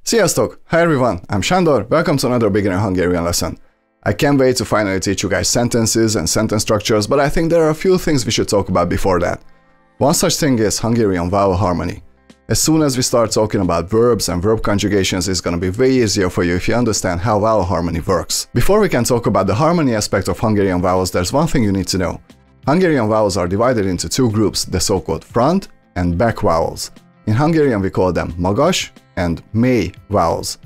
Sziasztok! Hi everyone, I'm Sándor, welcome to another beginner Hungarian lesson. I can't wait to finally teach you guys sentences and sentence structures, but I think there are a few things we should talk about before that. One such thing is Hungarian vowel harmony. As soon as we start talking about verbs and verb conjugations, it's gonna be way easier for you if you understand how vowel harmony works. Before we can talk about the harmony aspect of Hungarian vowels, there's one thing you need to know. Hungarian vowels are divided into two groups, the so-called front and back vowels. In Hungarian we call them magas and mély vowels.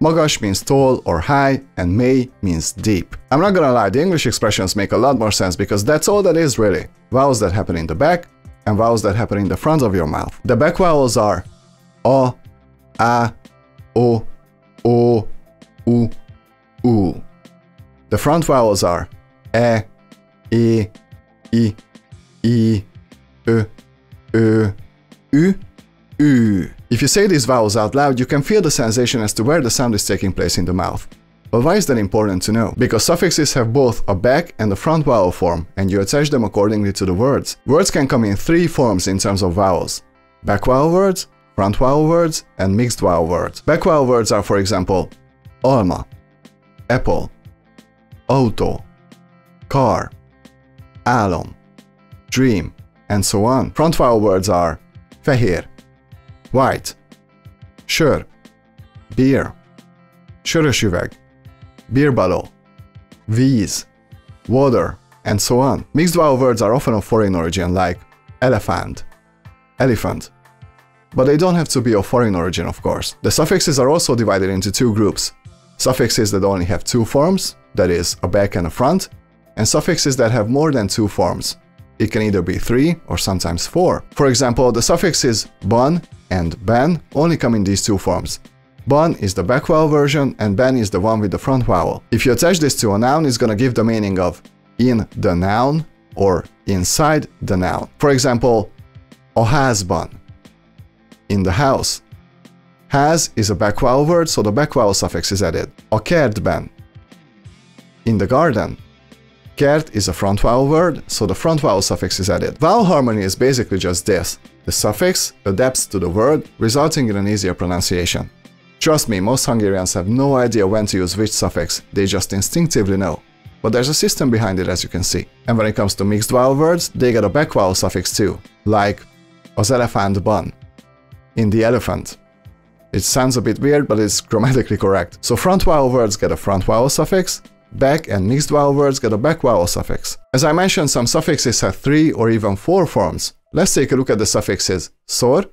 Magas means tall or high, and mély means deep. I'm not gonna lie, the English expressions make a lot more sense because that's all that is really. Vowels that happen in the back and vowels that happen in the front of your mouth. The back vowels are a, o, u, u. The front vowels are e, I, ö, u, ü. If you say these vowels out loud, you can feel the sensation as to where the sound is taking place in the mouth. But why is that important to know? Because suffixes have both a back and a front vowel form, and you attach them accordingly to the words. Words can come in three forms in terms of vowels: back vowel words, front vowel words, and mixed vowel words. Back vowel words are, for example, alma, apple, autó, car, álom, dream, and so on. Front vowel words are fehér, white, sör, beer, sörös üveg, beer bottle, víz, water, and so on. Mixed vowel words are often of foreign origin, like elephant, elephant. But they don't have to be of foreign origin, of course. The suffixes are also divided into two groups. Suffixes that only have two forms, that is, a back and a front, and suffixes that have more than two forms. It can either be 3 or sometimes 4. For example, the suffixes ban and ben only come in these two forms. Ban is the back vowel version and ben is the one with the front vowel. If you attach this to a noun, it's gonna give the meaning of in the noun or inside the noun. For example, a házban, in the house. Ház is a back vowel word, so the back vowel suffix is added. A kertben, in the garden. Kert is a front vowel word, so the front vowel suffix is added. Vowel harmony is basically just this. The suffix adapts to the word, resulting in an easier pronunciation. Trust me, most Hungarians have no idea when to use which suffix, they just instinctively know. But there's a system behind it, as you can see. And when it comes to mixed vowel words, they get a back vowel suffix too, like az elefántban, in the elephant. It sounds a bit weird, but it's grammatically correct. So front vowel words get a front vowel suffix, back and mixed vowel words get a back vowel suffix. As I mentioned, some suffixes have 3 or even 4 forms. Let's take a look at the suffixes szor,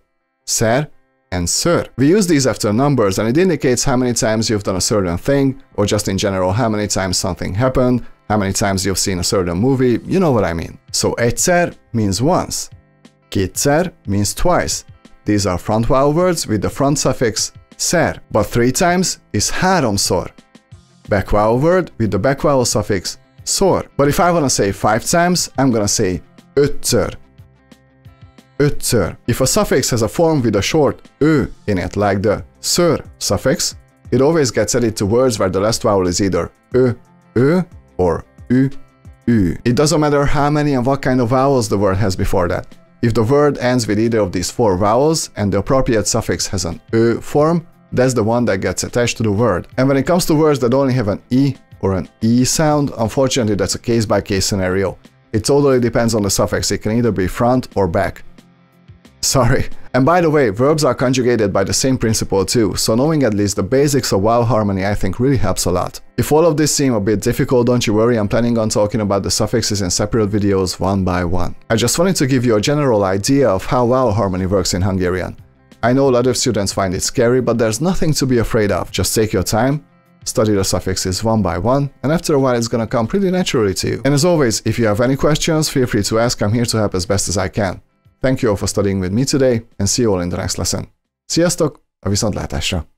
szer, and ször. We use these after numbers and it indicates how many times you've done a certain thing, or just in general how many times something happened, how many times you've seen a certain movie, you know what I mean. So egyszer means once, kétszer means twice. These are front vowel words with the front suffix szer, but 3 times is háromszor. Back vowel word with the back vowel suffix szor. But if I want to say 5 times, I'm gonna say ötször. Ötször. If a suffix has a form with a short ö in it, like the ször suffix, it always gets added to words where the last vowel is either ö or ü. It doesn't matter how many and what kind of vowels the word has before that. If the word ends with either of these 4 vowels and the appropriate suffix has an ö form, that's the one that gets attached to the word. And when it comes to words that only have an I or an E sound, unfortunately that's a case-by-case scenario. It totally depends on the suffix, it can either be front or back. Sorry. And by the way, verbs are conjugated by the same principle too, so knowing at least the basics of vowel harmony I think really helps a lot. If all of this seems a bit difficult, don't you worry, I'm planning on talking about the suffixes in separate videos one by one. I just wanted to give you a general idea of how vowel harmony works in Hungarian. I know a lot of students find it scary, but there's nothing to be afraid of. Just take your time, study the suffixes one by one, and after a while it's gonna come pretty naturally to you. And as always, if you have any questions, feel free to ask, I'm here to help as best as I can. Thank you all for studying with me today, and see you all in the next lesson. Sziasztok, a viszontlátásra!